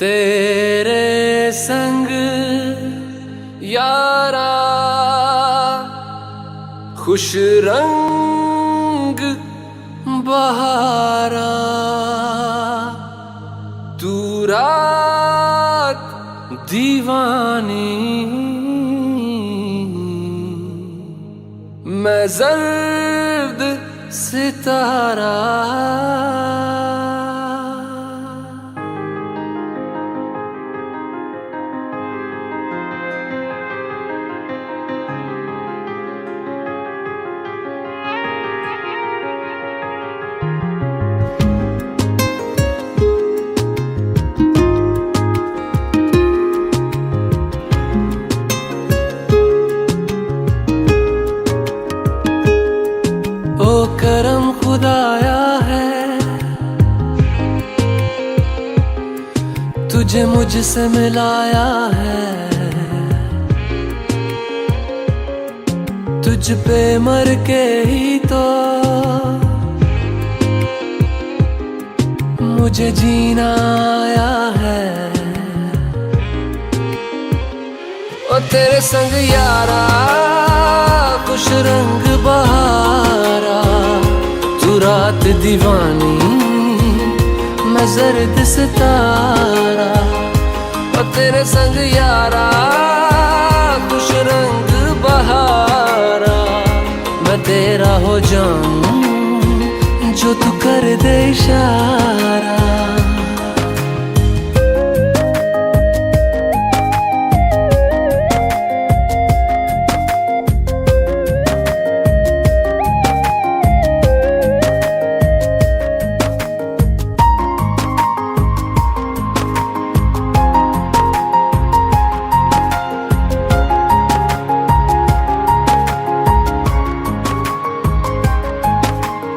तेरे संग यारा खुश रंग बहारा, तू रात दीवानी, मैं जर्द सितारा। ओ करम खुदाया है, तुझे मुझसे मिलाया है, तुझ पे मर के ही तो मुझे जीना आया है। ओ तेरे संग यारा खुश रंग बहारा, तू रात दीवानी, मैं जर्द सितारा। ओ तेरे संग यारा खुश रंग बहारा, मैं तेरा हो जाऊं जो तू कर दे इशारा।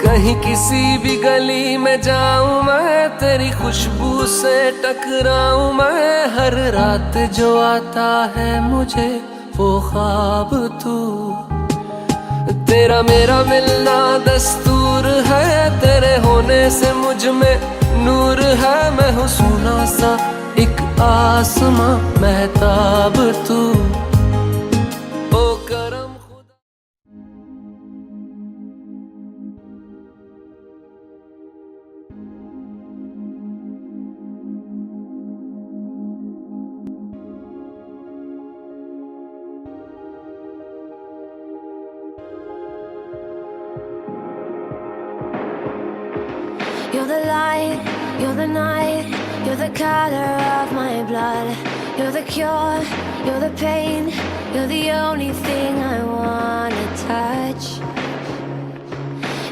कहीं किसी भी गली में जाऊं मैं, तेरी खुशबू से टकराऊं मैं, हर रात जो आता है मुझे वो ख्वाब तू। तेरा मेरा मिलना दस्तूर है, तेरे होने से मुझ में नूर है, मैं हूँ सोना सा एक आसमां महताब तू। ओ करम You're the light, you're the night, you're the color of my blood. You're the cure, you're the pain, you're the only thing I wanna touch.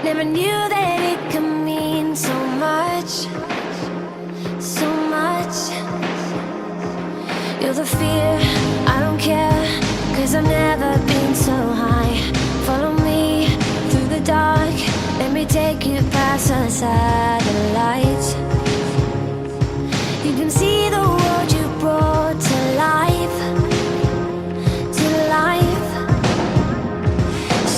Never knew that it could mean so much, so much. You're the fear, I don't care, 'cause I've never been so high. Follow me through the dark, let me take you past the satellites. You can see the world you brought to life, to life.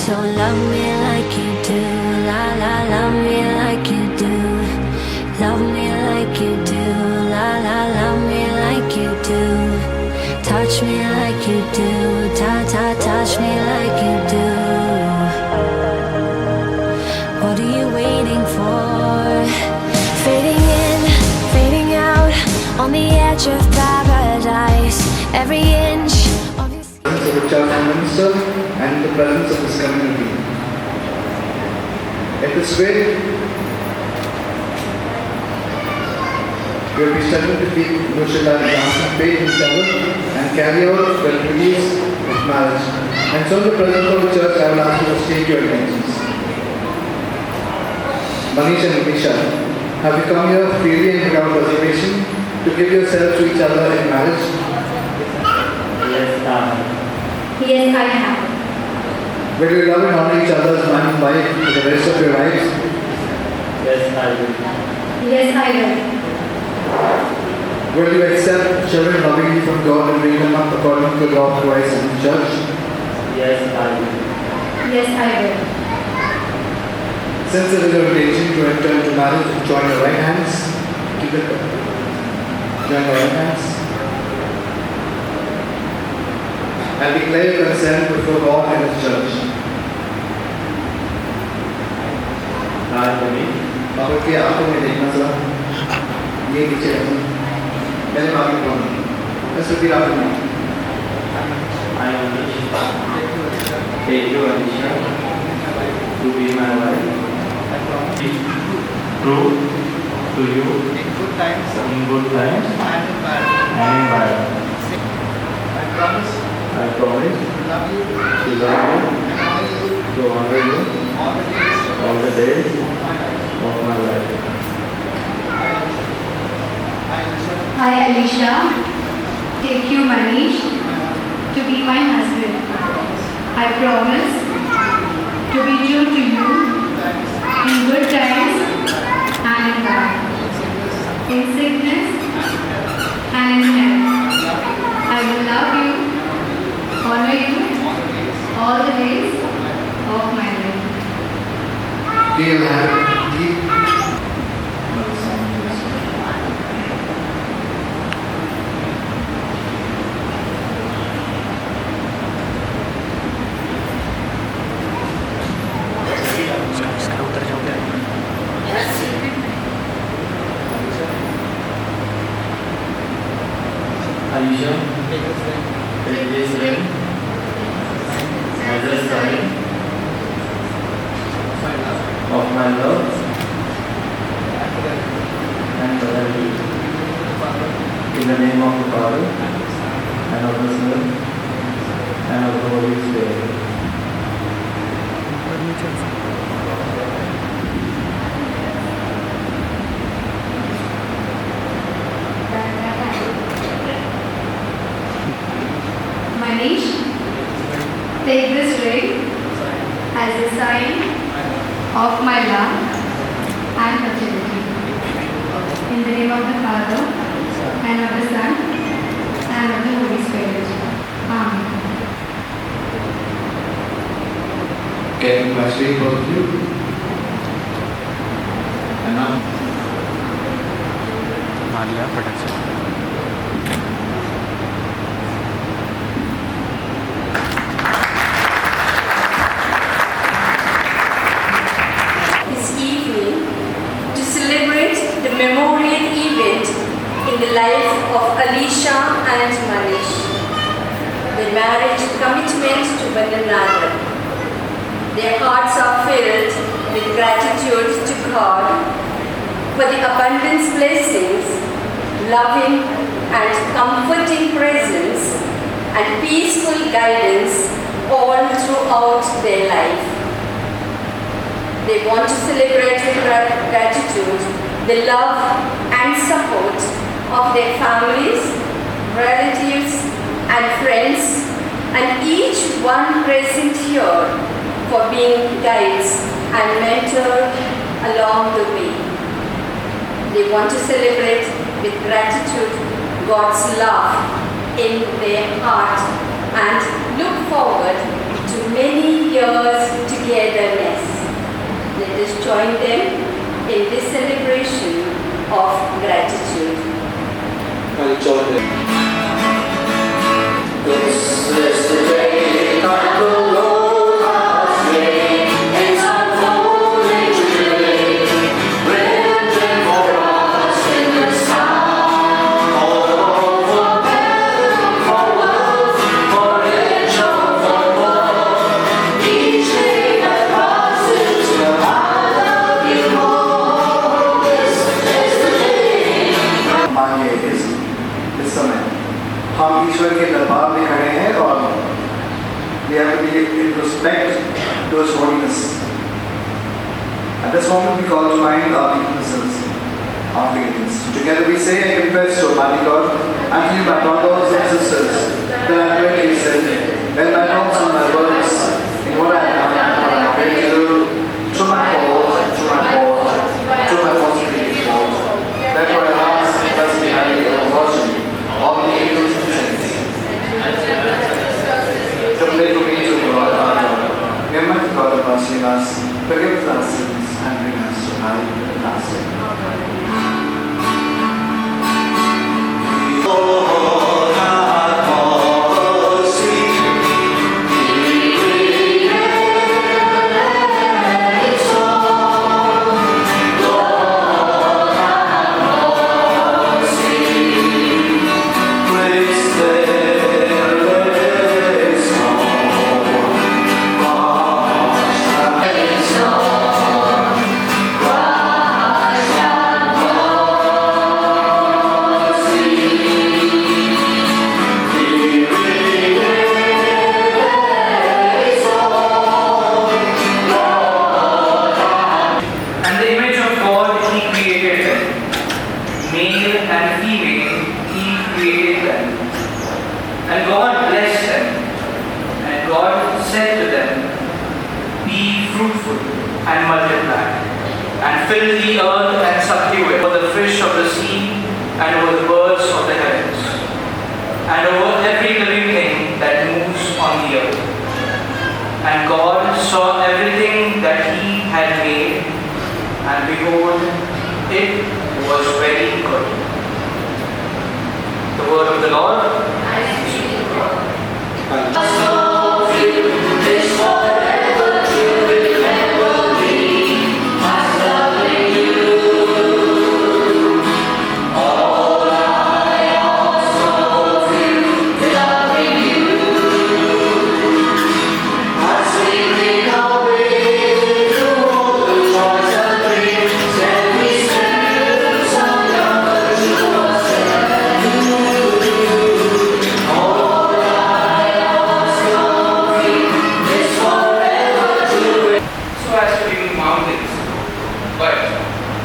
So love me like you do, la la, love me like you do. Love me like you do, la la, love me like you do. Touch me like you do, ta ta, touch me like you do. What are you waiting for? Fading in, fading out, on the edge of paradise. Every inch of your skin. Of the church minister and in the presence of this community. At this rate, we will be studying to keep Nushila and Johnson faith in each other and carry out the duties of marriage. And so in the presence of the church, I will ask you to state your intentions. Manish and Nisha, have you come here freely and without reservation to give yourselves to each other in marriage? Yes, Yes, I have. Will you love and honor each other as man and wife for the rest of your lives? Yes, I will. Yes, I will. Will you accept children lovingly from God and bring them up according to the law of Christ and the church? Yes, I will. Yes, I will. Since it is your intention to enter into marriage, join your right hands. Keep it. Join our hands. And declare your consent before God and His church. I believe. बाबा की आंखों में देखना जरा, ये नीचे रखना, मैंने बाकी बोला, बस फिर आपको नहीं। I wish take you, Alisha, to be my wife. True to you In good times in good times and in bad. and in bad. I promise I promise to love you to love you, and honor to honor you you all the days all the days of my life. of my life. I, Alisha, I, Alisha, take you, Manish, to be my husband. I promise to be true to you in good times and in bad, in sickness and in health. I will love you, honor you all the days of my life. do you have deep Alisha, take this ring as a sign of my love and brotherly. In the name of the Father and of the Son and of the Holy Spirit. Manish, take this ring as a sign of my love and fertility. In the name of the Father, and of the Son, and of the Holy Spirit. Amen. Can you prostrate both of you? And now, मालिया production this evening to celebrate the memorial event in the life of Alisha and Manish, their marriage commitment to one another. Their hearts are filled with gratitude to God for the abundant blessings, loving and comforting presence, and peaceful guidance all throughout their life. They want to celebrate with gratitude the love and support of their families, relatives, and friends, and each one present here for being guides and mentor along the way. They want to celebrate with gratitude God's love in their heart and look forward to many years togetherness. Let us join them in this celebration of gratitude. can you join them? This is the day that the Lord has made. It's unfolding today, written for us in the sound. All for better, for worse, for richer, for poor. Each day that passes, I love you more. This is the day. मांगे इस समय हम ईश्वर के दरबार में खड़े हैं और we have to be in respect to His holiness. At this moment we call to mind our weaknesses, our failings. Together we say and confess to Almighty God, and you, my brothers and sisters, that I have greatly sinned, in my thoughts and my words, in what I have done, what I have failed to do, through my fault, through my falsification. Therefore I ask, blessed be Mary, O Virgin, all the angels and saints, to pray for me to God our Lord. May Almighty God of mercy on us, forgive us our sins, and bring us to life everlasting. And the image of God He created them. Male and female He created them. And God blessed them. And God said to them, be fruitful and multiply, and fill the earth and subdue it, over the fish of the sea, and over the birds of the heavens, and over every living thing that moves on the earth. And God saw everything that He had made, and behold, it was very good. The word of the Lord. So as to remove mountains, but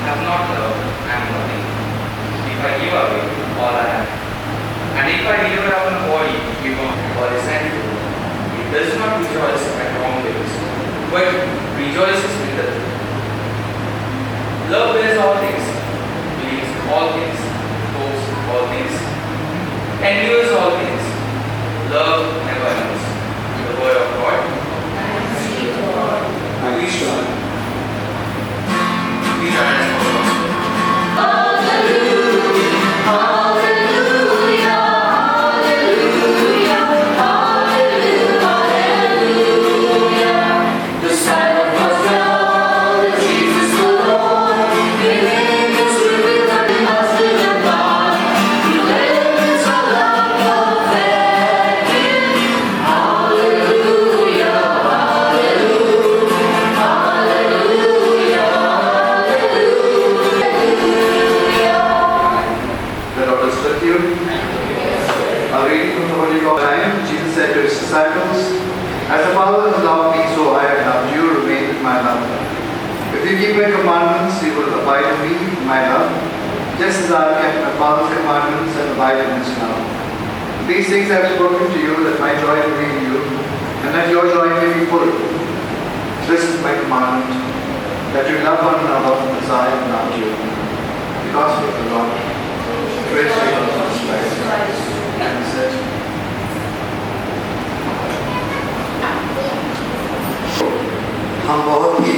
have not love, I am nothing. If I give away all I have, and if I deliver up my body, give up all is handful, it does not rejoice at wrongdoings, but rejoices with the truth. Love bears all things, believes all things, hopes all things, endures all things. Love never ends. The word of God. Alisha. Please rise for the Lord. The Lord is with you. A reading from the Holy Gospel. Jesus said to his disciples, as the Father has loved me, so I have loved you. Remain in my love. If you keep my commandments, you will abide in me, in my love, just as I have kept my Father's commandments and abide in his love. These things I have spoken to you, that my joy may be in you, and that your joy may be full. This is my commandment, that you love one another as I have loved you. The Gospel of the Lord. Praise to you, Lord Christ. And he said, हम बहुत ही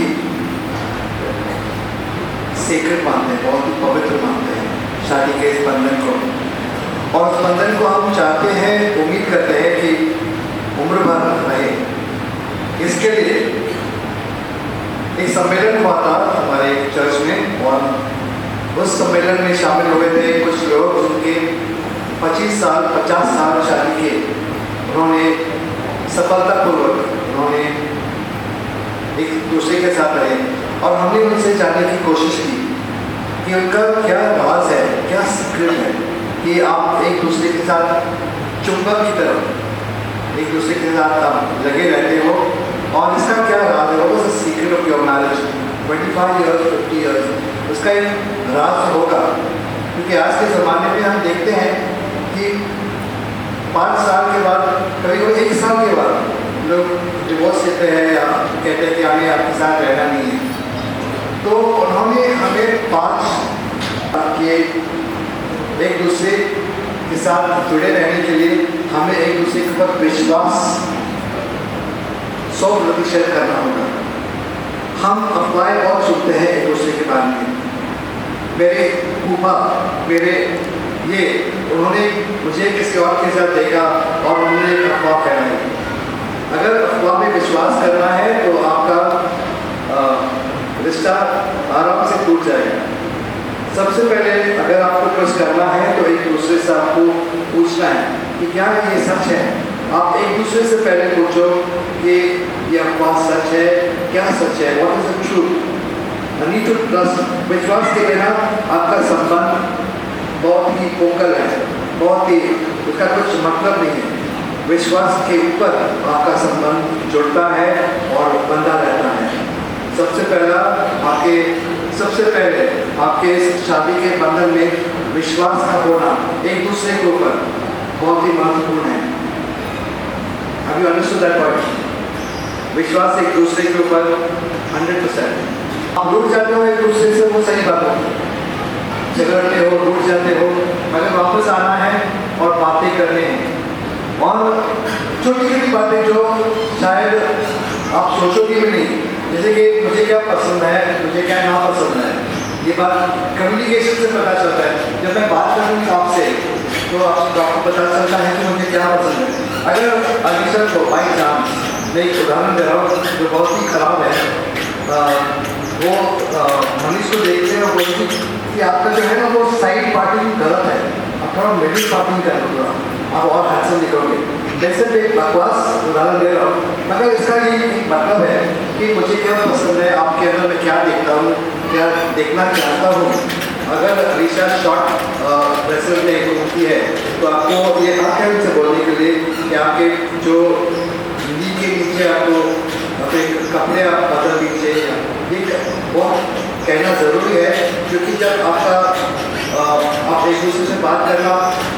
secret मानते हैं, बहुत ही पवित्र मानते हैं शादी के इस बंधन को, और इस बंधन को हम चाहते हैं, उम्मीद करते हैं कि उम्र भर रहे। इसके लिए एक सम्मेलन हुआ था हमारे चर्च में, और उस सम्मेलन में शामिल हुए थे कुछ लोग, उनके 25 साल 50 साल शादी के, उन्होंने सफलतापूर्वक उन्होंने एक दूसरे के साथ रहे, और हमने उनसे जानने की कोशिश की कि उनका क्या राज है, क्या सीक्रेट है कि आप एक दूसरे के साथ चुंबक की तरह एक दूसरे के साथ आप लगे रहते हो, और इसका क्या राज है, वो secret of your marriage 25 years 50 years, उसका एक राज होगा। क्योंकि आज के ज़माने में हम देखते हैं कि 5 साल के बाद, कभी कभी 1 साल के बाद लोग डिवोर्स देते हैं या कहते हैं कि हमें आपके साथ रहना नहीं है। तो उन्होंने हमें 5 के एक दूसरे के साथ जुड़े रहने के लिए हमें एक दूसरे के ऊपर विश्वास 100% करना होगा। हम अफवाहें बहुत सुनते हैं एक दूसरे के बारे में। मेरे फूफा, मेरे ये उन्होंने मुझे किसी और के साथ देखा और उन्होंने एक अफवाह फैलाई। अगर अफवाह में विश्वास करना है तो आपका रिश्ता आराम से टूट जाएगा। सबसे पहले अगर आपको कुछ करना है तो एक दूसरे से आपको पूछना है कि क्या ये सच है। आप एक दूसरे से पहले पूछो कि ये अफवाह सच है, क्या सच है, what is the truth. Need to trust. विश्वास के बिना आपका संबंध बहुत ही पोकल है, बहुत ही उसका कुछ मतलब नहीं है। विश्वास के ऊपर आपका संबंध जुड़ता है और बंधा रहता है। सबसे पहले आपके इस शादी के बंधन में विश्वास का होना एक दूसरे के ऊपर बहुत ही महत्वपूर्ण है। Have you understood that point? विश्वास एक दूसरे के ऊपर 100%। आप रूठ जाते हो एक दूसरे से, वो सही बात है, झगड़ते हो, रूठ जाते हो, मगर वापस आना है और बातें करने हैं। और छोटी छोटी बातें जो शायद आप सोचोगे भी नहीं, जैसे कि मुझे क्या पसंद है, मुझे क्या ना पसंद है, ये बात कम्युनिकेशन से पता चलता है। जब मैं बात करूँगी आपसे तो आपको पता चलता है कि मुझे क्या पसंद है। अगर अलीशा को बाई चांस, मैं एक उदाहरण दे रहा हूँ जो बहुत ही ख़राब है, वो मनीष को देखते हैं और बोलते कि आपका जो है ना वो साइड पार्टिंग गलत है, आप थोड़ा मिडिल पार्टिंग कर लो, आप और हैंडसम दिखोगे। जैसे मैं एक बकवास उदाहरण दे रहा हूँ, मगर इसका ये मतलब है कि मुझे क्या पसंद है, आपके अंदर मैं क्या देखता हूँ, क्या देखना चाहता हूँ। अगर अलीशा शॉर्ट ड्रेसेस में घूमती है तो आपको ये हक है उनसे बोलने के लिए कि आपके जो नी के नीचे आपको अपने कपड़े आप बदल दीजिए। ये बहुत कहना ज़रूरी है, क्योंकि जब आप एक दूसरे से बात करना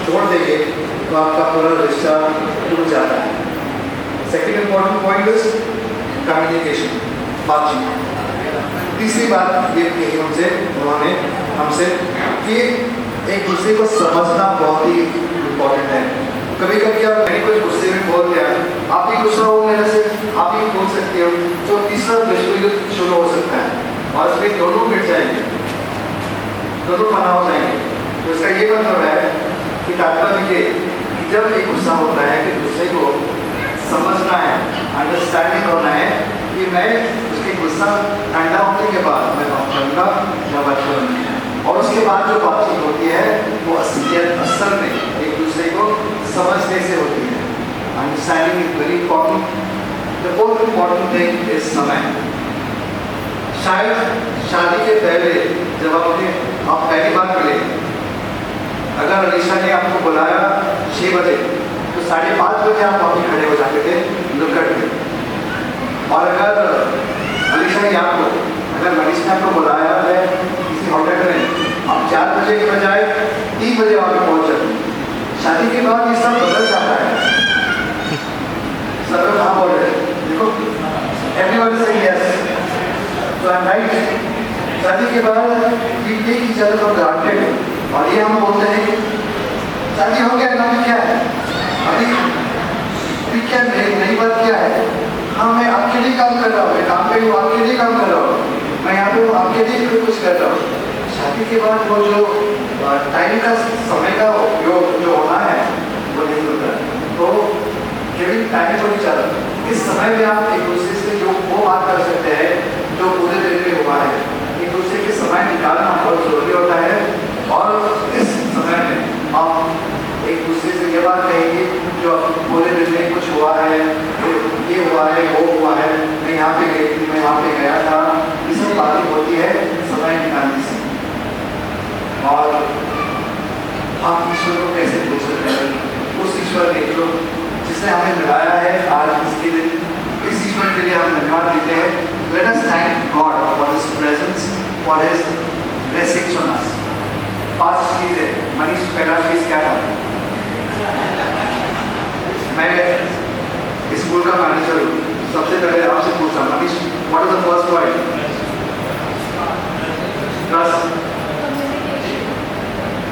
छोड़ देंगे तो आपका पूरा रिश्ता टूट जाता है। Second important point is communication, बातचीत। तीसरी बात ये कही उन्होंने हमसे कि एक दूसरे को समझना बहुत ही इम्पोर्टेंट है। कभी कभी आप मैंने कुछ गुस्से में बोल दिया, आप भी गुस्सा हो मेरे से, आप भी बोल सकते हो, तो तीसरा विश्व युद्ध शुरू हो सकता है और इसमें दोनों मिट जाएंगे, दोनों फना हो जाएंगे। तो इसका ये मतलब है कि तात्पर्य ये कि जब एक गुस्सा होता है कि दूसरे को समझना है, अंडरस्टैंडिंग होना है कि मैं उसके गुस्सा ठंडा होने के बाद मैं बात करूँगा या बात करूँगी, और उसके बाद जो बातचीत होती है वो असल में एक दूसरे को समझने से होती है। Understanding is very important. The most important thing is समय। शायद शादी के पहले जब आप पहली बार मिले, अगर अलीशा ने आपको बुलाया 6 बजे तो 5:30 बजे आप वहाँ खड़े हो जाते थे लुकट में। और अगर अलीशा ने आपको बुलाया है किसी होटल में, आप 4 बजे के बजाय 3 बजे वहाँ पे पहुँच जाते। शादी के बाद ये सब बदल जाता है। सब लोग हाँ बोल रहे हैं, देखो एवरीवन से यस, तो आई एम राइट। शादी के बाद we take each other for granted, और ये हम बोलते हैं शादी हो गया ना, क्या है अभी क्या नई बात क्या है। हाँ मैं आपके लिए काम कर रहा हूँ, मैं काम पे हूँ, आपके लिए काम कर रहा हूँ, मैं यहाँ पे हूँ आपके लिए कुछ कर रहा हूँ। शादी के बाद वो जो टाइम का समय का उपयोग जो होना है वो नहीं होता है। तो giving time for each other, इस समय में आप एक दूसरे से जो वो बात कर सकते हैं जो पूरे दिन में हुआ है, एक दूसरे के समय निकालना बहुत जरूरी होता है। और इस समय में आप एक दूसरे से ये बात कहेंगे जो पूरे दिन में कुछ हुआ है, ये हुआ है, वो हुआ है, मैं यहाँ पे गई थी, मैं यहाँ पे गया था, ये सब बातें होती है समय निकालने से। और आप ईश्वर को कैसे भूल सकते हैं? उस ईश्वर ने जो जिसने हमें मिलाया है आज इसके दिन, इस ईश्वर के लिए हम धन्यवाद देते हैं। Let us thank God for His presence, for His blessings on us. 5 चीजें, मनीष पहला चीज क्या था? मैं स्कूल का मैनेजर हूँ, सबसे पहले आपसे पूछा Manish, what is the first point? Trust.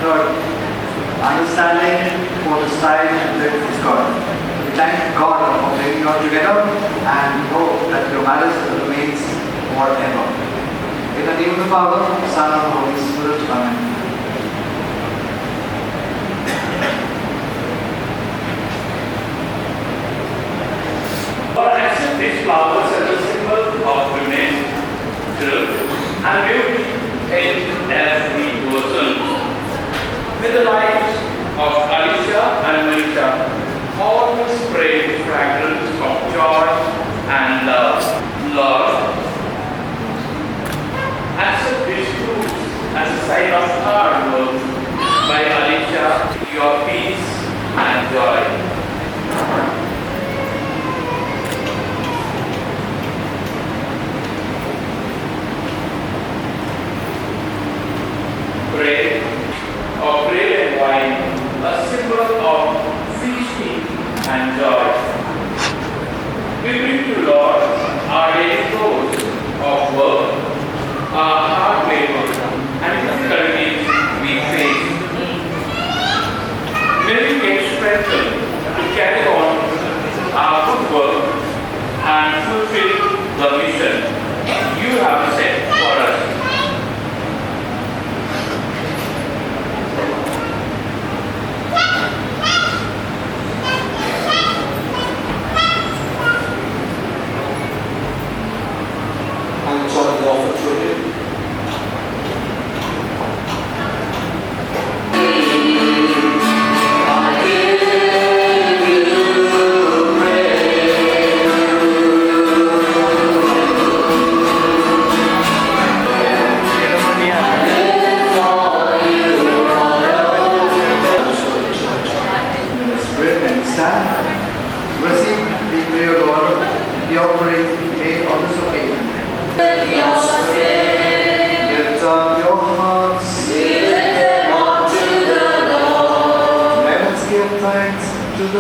Third, understanding, foresight, and that is God. We thank God for bringing you all together and we hope that your marriage remains forever. In the name of the Father, Son, and Holy Spirit, Amen.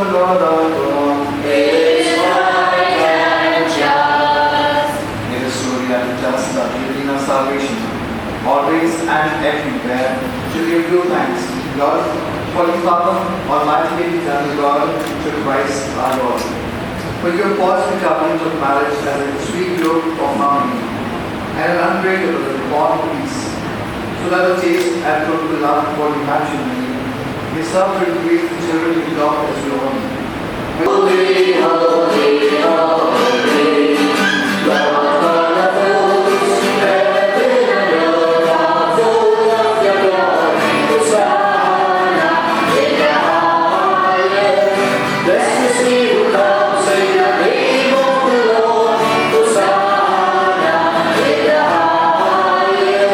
the Lord our God. It is right and just. May the story and the just, the beginning of salvation, always and everywhere, should give you thanks, God, Holy Father, Almighty and eternal God, through Christ our Lord. For you have caused the covenant of marriage as a sweet yoke of harmony, and an unbreakable bond of peace, so that the taste and total love for the matrimony may serve to increase the children of God as your own. Holy, holy, holy, Lord God of hosts, heaven and earth are full of your glory. Hosanna in the highest. Blessed is he who comes in the name of the Lord. Hosanna in the highest.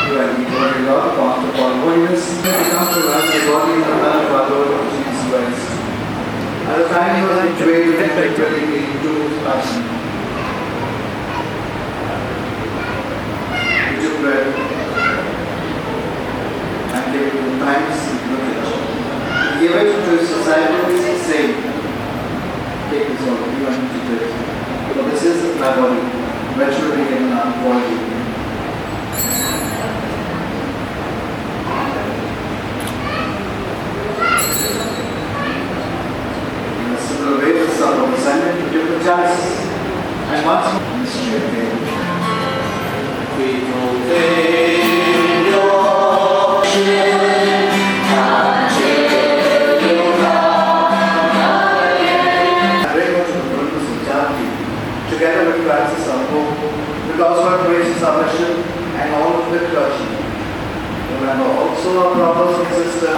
You are the glory Lord, bound upon holiness, may become to us the body and the blood of our Lord Jesus Christ. At the time he was betrayed and effectively into his passion, he took bread and gave it to thanks and broke it. He gave it to his disciples, saying, "Take this all, you and eat it, for this is my body, which will be given up for you." The way the Son was descended to give the chalice, and once more, mystery of faith. We proclaim your children until you come again. I pray God to the goodness of charity, together with Francis our Pope, the gospel of grace our bishop, and all of the clergy. Remember also our brothers and sisters.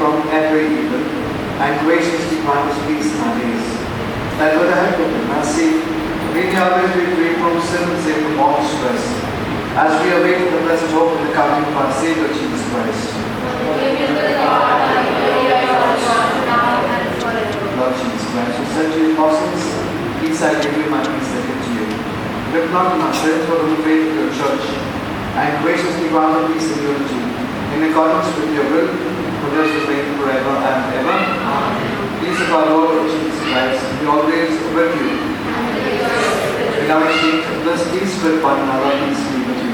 From every evil, and graciously grant us peace in our days. That with the help of the mercy, may we always be free from sin and safe from all distress, as we await the blessed hope in the coming of our Savior Jesus Christ. Lord Jesus Christ, who said to your apostles, "Peace I give you, my peace I give to you." Look not on our sins, but on the faith of your church, and graciously grant us peace and unity, in accordance with your will, who lives and reigns forever and ever. Peace of our Lord Jesus Christ be always with you. In our exchange of this peace with one another, peace be with you.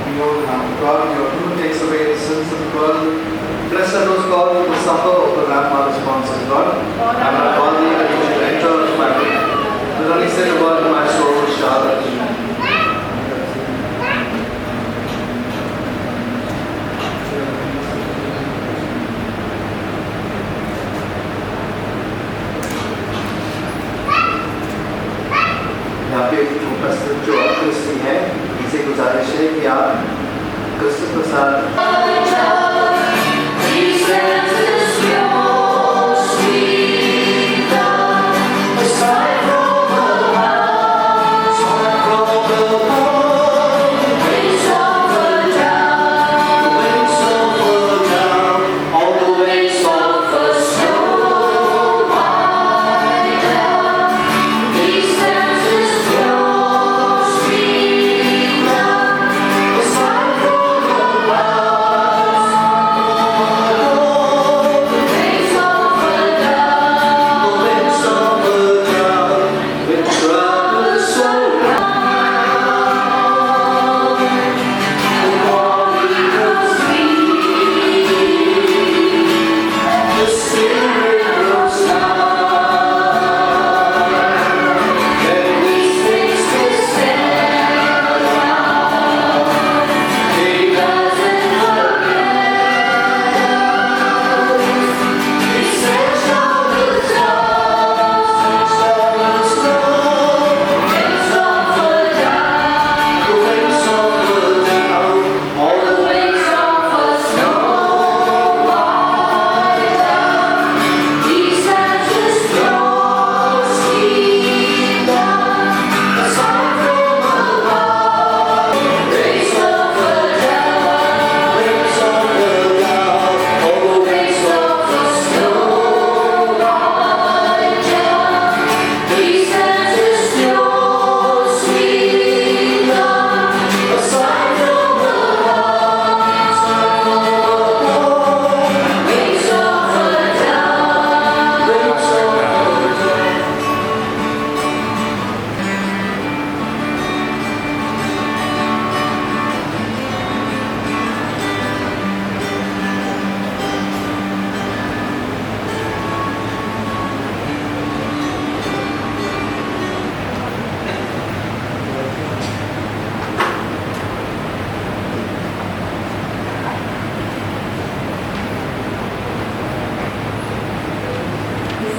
Behold, the Lamb of God, your who takes away the sins of the world. Blessed are those called to the supper of the Lamb, our responsive God. I am not worthy that you should enter into my room, but only say the word of my soul shall live. यहाँ पे उपस्थित जो क्रिस्ती है, इसे गुजारिश है कि आप क्रिस्त प्रसाद He sends his pure, sweet love, a sign from above, wings of a dove, on the wings of a snow white dove. He sends his pure, sweet love, a sign from above.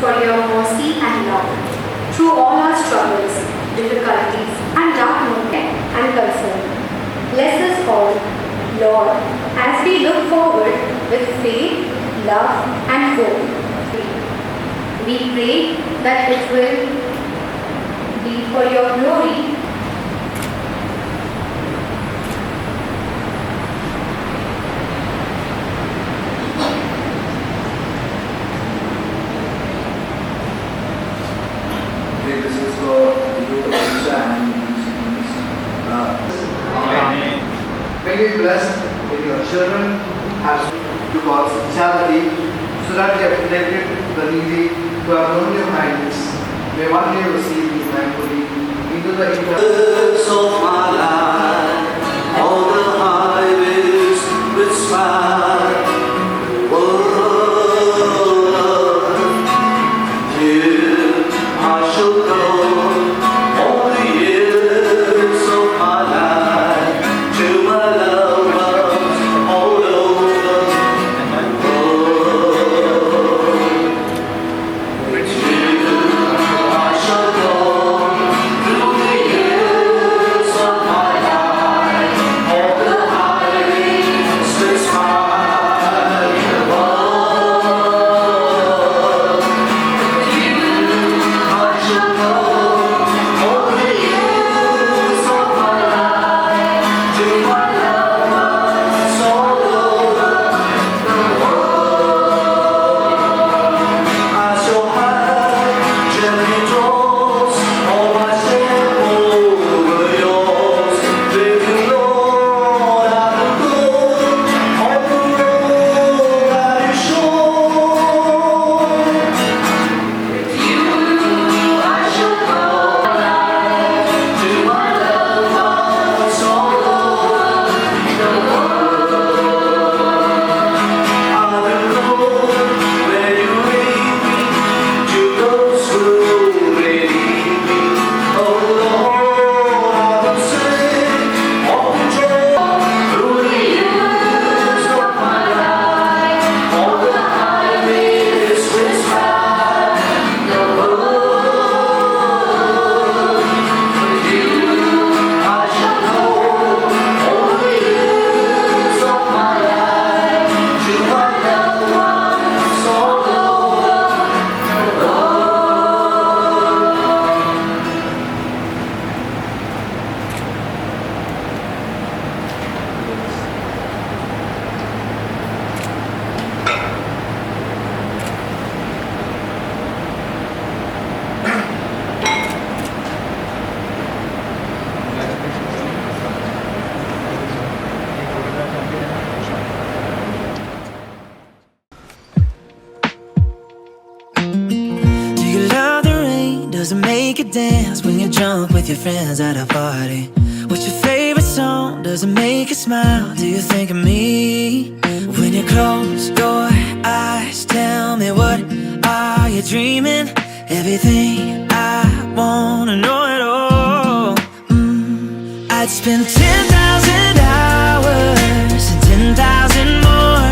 for your mercy and love. Through all our struggles, difficulties, and dark moments and concern, bless us all, Lord, as we look forward with faith, love, and hope. We pray that it will be for your glory. Okay, this is for you, Alicia, and may you be blessed with your children as to God's charity, so that they have protected the needy who have known your kindness. May one day receive you thankfully into the Years of my life, all the highways with smile. Here I shall go, all the years of my life, to my loved ones all over the world. With you I shall go. Through the years of my life, all the highways will smile above. With you I shall go, all the years of my life, to my loved ones all over the world. I shall have gently draws all my step over yours. With you, Lord, I will go on the road that is sure. With you I shall go, to my loved ones all over the world. I will go where you lead me, to those who may lead me. Oh Lord, I will sing all the joy through the years of my life. All the highways will smile the world. With you I shall go, all the years of my life, to my loved ones all over the world. Do you love the rain? Does it make you dance when you're drunk with your friends at a party? What's your favorite song? Does it make you smile? Do you think of me? When you close your eyes, tell me, what are you dreaming? Everything I wanna know it all. I'd spend 10,000 hours and 10,000 more.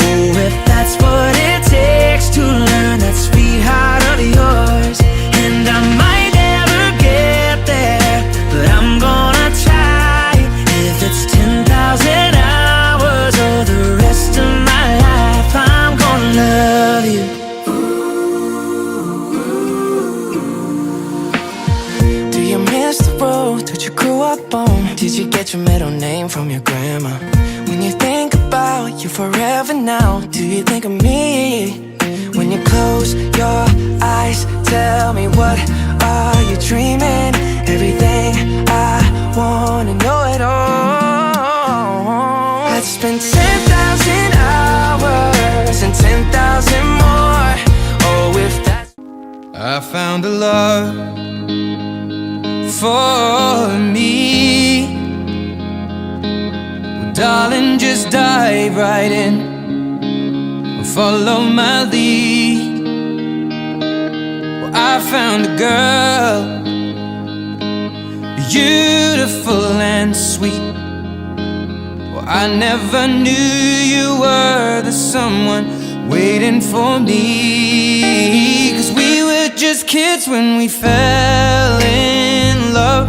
Oh, if that's what it takes to learn that sweetheart of yours. And I might never get there, but I'm gonna try. If it's 10,000 hours or the rest of my life, I'm gonna love you. Do you miss the road that you grew up on? Did you get your middle name from your grandma? When you think about you forever now, do you think of me? When you close your eyes, tell me, what are you dreaming? Everything I wanna know it all. I'd spend 10,000 hours and 10,000 more. Oh, if that's... I found a love for me. Well, darling, just dive right in, follow my lead. Well, I found a girl, beautiful and sweet. Well, I never knew you were the someone waiting for me. 'Cause just kids when we fell in love,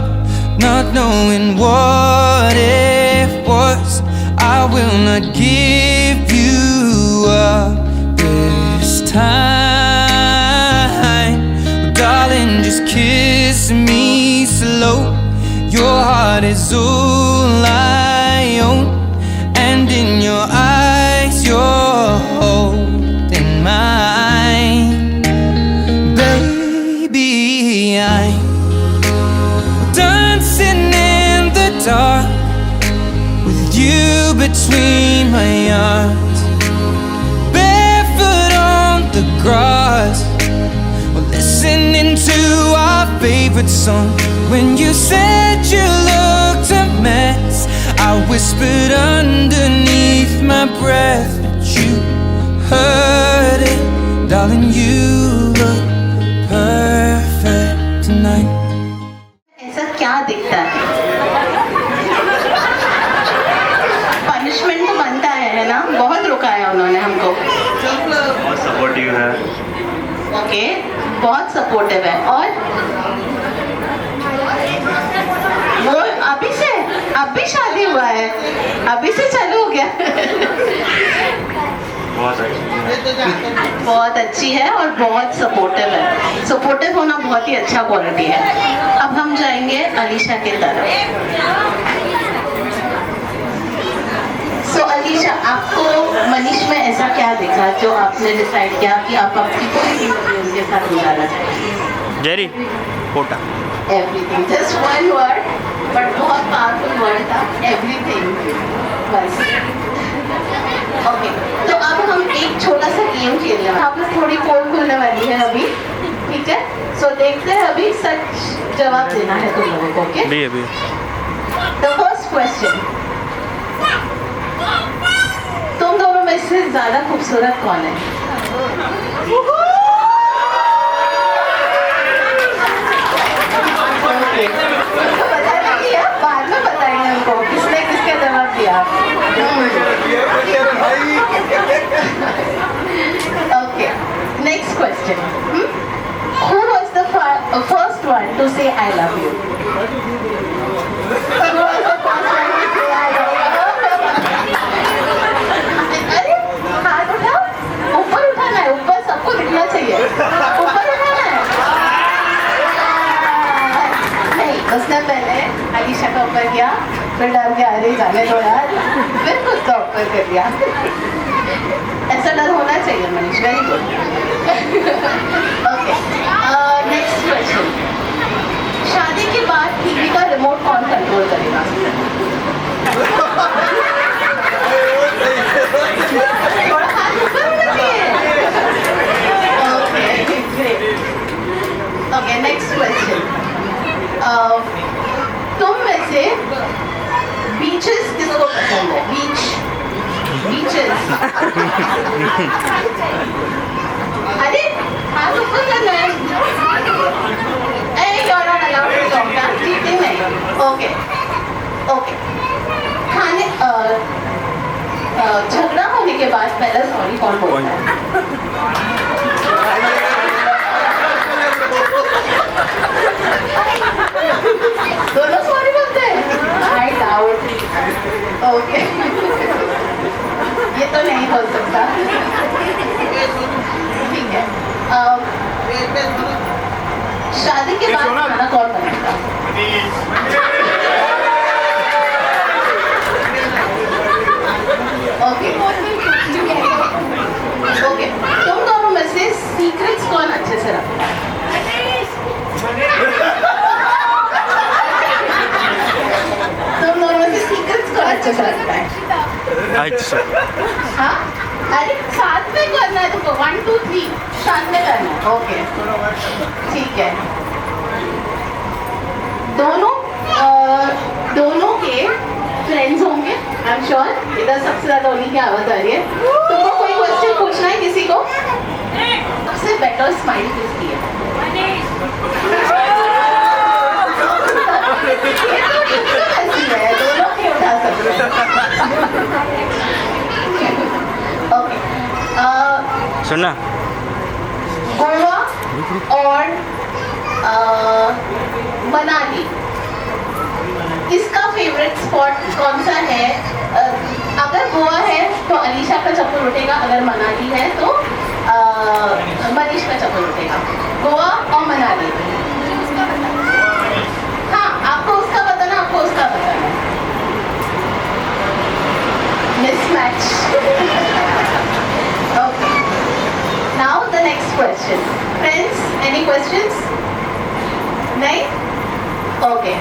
not knowing what it was. I will not give you up this time. But darling, just kiss me slow. Your heart is all I own, and in your eyes you're holding mine. Baby, I'm dancing in the dark with you between my arms, barefoot on the grass, we're listening to our favorite song. When you said you looked a mess, I whispered underneath my breath, but you heard it. Darling, you look perfect tonight. ऐसा क्या दिखता है? Punishment तो बनता है ना? बहुत रुकाया उन्होंने हमको। बहुत सपोर्टिव है। ओके, बहुत सपोर्टिव है। और वो अभी शादी हुआ है, अभी से चालू हो गया। बहुत अच्छी है और बहुत सपोर्टिव है। सपोर्टिव होना बहुत ही अच्छा क्वालिटी है। अब हम जाएंगे अलीशा की तरफ। सो अलीशा, आपको मनीष में ऐसा क्या दिखा जो आपने डिसाइड किया कि आप अपनी पूरी जिंदगी उनके साथ गुजारना चाहेंगे? जेरी पोटा। Everything, just one word, but बहुत पावरफुल वर्ड था, एवरीथिंग। बस ओके, तो अब हम एक छोटा सा गेम खेलने वाले हैं। आप लोग थोड़ी पोल खुलने वाली है अभी, ठीक है? सो देखते हैं, अभी सच जवाब देना है तुम लोगों को। ओके, द फर्स्ट क्वेश्चन, तुम दोनों में से ज्यादा खूबसूरत कौन है? बताना किया, बाद में बताएंगे हमको किसने किसका जवाब दिया। Okay, next question, who was the first one to say I love you? अरे हाथ उठाओ, ऊपर उठाना है, ऊपर सबको दिखना चाहिए, ऊपर उठाना है। नहीं, उसने पहले अलीशा का ऊपर किया, फिर डर के अरे जाने दो यार, फिर खुद का ऊपर कर दिया। ऐसा डर होना चाहिए Manish, very good. Okay, next question, शादी के बाद टीवी का रिमोट कौन कंट्रोल करेगा? थोड़ा हाथ ऊपर होना चाहिए। ओके, नेक्स्ट क्वेश्चन, तुम में से बीचेस किसको पसंद है? बीचेस। अरे हाथ ऊपर करना है। You are not allowed to talk, cheating नहीं। ओके ओके, खाने झगड़ा होने के बाद पहले सॉरी कौन बोलता है? दोनों सॉरी बोलते हैं? I doubt. ओके, ये तो नहीं हो सकता, ठीक है। शादी के बाद खाना कौन बनाएगा? ओके ओके, तुम दोनों में से सीक्रेट्स कौन अच्छे से रखता है? तुम दोनों में से सीक्रेट्स कौन अच्छे से रखता है? हाँ, अरे साथ में करना है तुमको, 1 2 3 साथ में करना है। ओके, ठीक है। दोनों के फ्रेंड्स होंगे, आई एम श्योर। इधर सबसे ज्यादा उन्हीं की आवाज आ रही है। तुमको कोई क्वेश्चन पूछना है किसी को? सबसे बेटर स्माइल किसकी है? दोनों की उठा सकते हैं। ओके, सुनना, गोवा और मनाली, इसका फेवरेट स्पॉट कौन सा है? अगर गोवा है तो अलीशा का चप्पल उठेगा, अगर मनाली है तो मनीष का चप्पल उठेगा। गोवा और मनाली। हाँ, आपको उसका बताना, आपको उसका बताना। Mismatch. Okay. Now the next question. Friends, any questions? नहीं? Okay.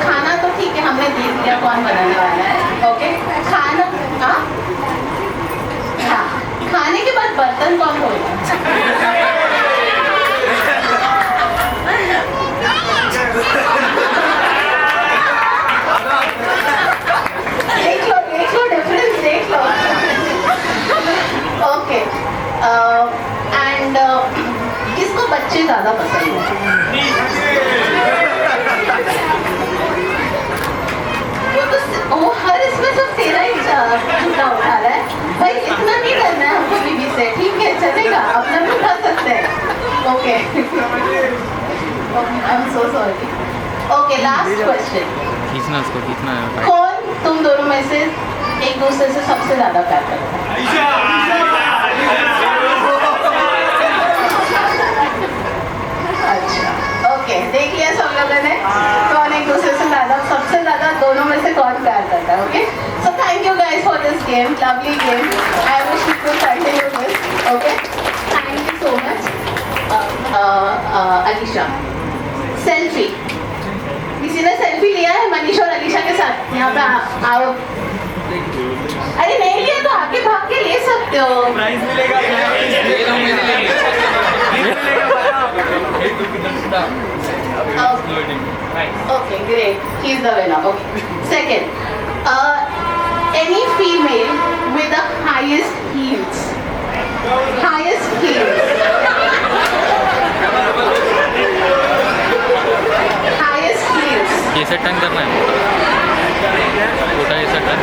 खाना तो ठीक है, हमने देख लिया कौन बनाने वाला है। ओके, खाना, हाँ हाँ, खाने के बाद बर्तन कौन धोएगा? देख लो डिफरेंस देख लो। ओके, एंड किसको बच्चे ज्यादा पसंद है? वो हर इसमें सब तेरा ही झूठा उठा रहा है भाई, इतना नहीं करना है हमको बीवी से, ठीक है चलेगा, अपना भी उठा सकते हैं। Okay, I am so sorry. Okay, last question. खींचना उसको, खींचना है। कौन तुम दोनों में से एक दूसरे से सबसे ज्यादा प्यार करता है? अच्छा, ओके, देख लिया सब लोगों ने कौन एक दूसरे से ज्यादा, सबसे ज्यादा दोनों में से कौन प्यार करता है। Okay, so thank you guys for this game, lovely game. I wish you could continue this. Okay, thank you so much. Alisha, selfie, किसी ने सेल्फी लिया है मनीष और अलीशा के साथ? यहाँ पे आओ। अरे नहीं लिया तो आगे भाग के ले सकते हो। प्राइज मिलेगा। Okay, great. He's the winner. Okay. Second, any female with the highest heels. Highest heels. Highest heels. कैसे टर्न करना है? छोटा ऐसा turn.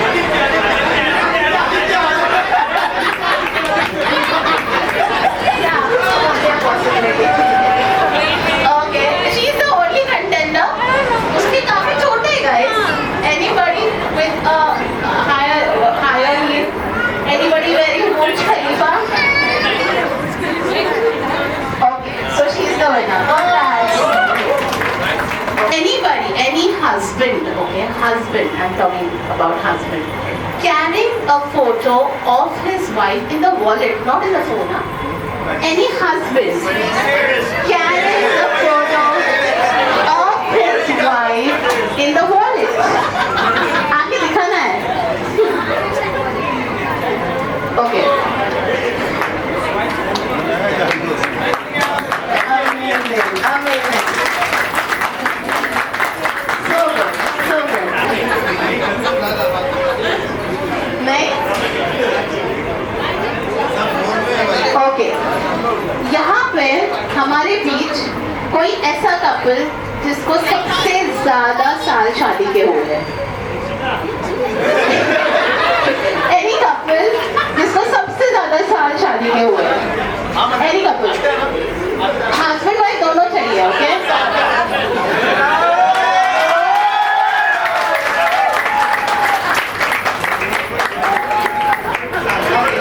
Okay, she's the only contender. उसके काफी छोटे guys. Anybody with a higher heel? Anybody wearing Burj Khalifa? Okay, so she's the winner. Congrats. Anybody, any husband, okay, husband, I'm talking about husband, carrying a photo of his wife in the wallet, not in the phone, huh? Any husband carrying a photo of his wife in the wallet. आगे दिखाना है. Okay. Amazing, amazing. So good, so good. नहीं? Okay. यहाँ पे हमारे बीच कोई ऐसा couple जिसको सबसे ज्यादा साल शादी के हो गए। Any couple जिसको सबसे ज्यादा साल शादी के हुए। Any couple, हस्बैंड वाइफ दोनों चाहिए, ओके?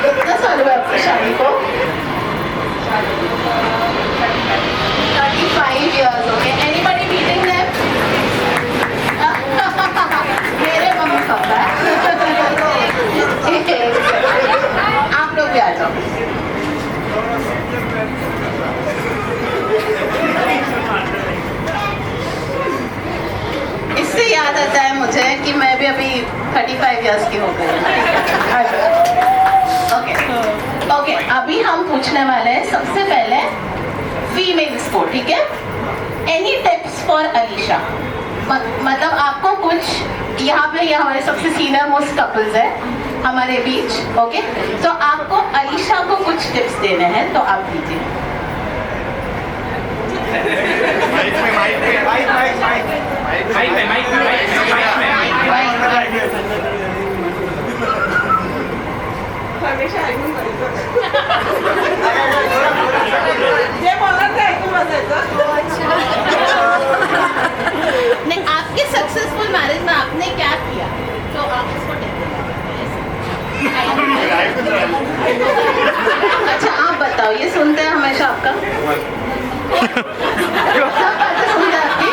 कितना साल हुआ आपकी शादी को? 35 years, okay? Anybody meeting them? मेरे मम्मी पापा। आप लोग भी आ जाओ। इससे याद आता है मुझे कि मैं भी अभी 35 इयर्स की हो गई। ओके ओके, अभी हम पूछने वाले हैं सबसे पहले फीमेल्स को, ठीक है? एनी टिप्स फॉर अलीशा, मतलब आपको कुछ, यहाँ पे ये हमारे सबसे सीनियर मोस्ट कपल्स है हमारे बीच, ओके? तो आपको अलीशा को कुछ टिप्स देने हैं, तो आप दीजिए। त्यापेक्षा ऐकून बघायचं. जे बोलणार ते ऐकून बसायचं. नहीं, आपके सक्सेसफुल मैरिज में आपने क्या किया तो आप उसको अच्छा आप बताओ, ये सुनते हैं हमेशा आपका सब बातें सुनते हैं आपकी.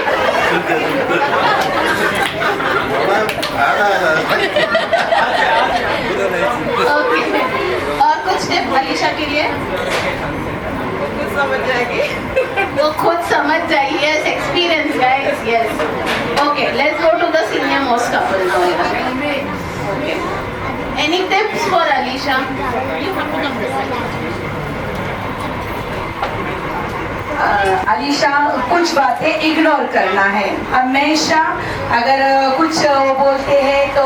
ओके, और कुछ टिप अलीशा के लिए? समझ जाएगी, वो खुद समझ जाएगी. Yes, experience guys. Yes, okay, let's go to the senior most couple. Okay, any tips for Alisha? Alisha, कुछ बातें इग्नोर करना है हमेशा. अगर कुछ वो बोलते हैं तो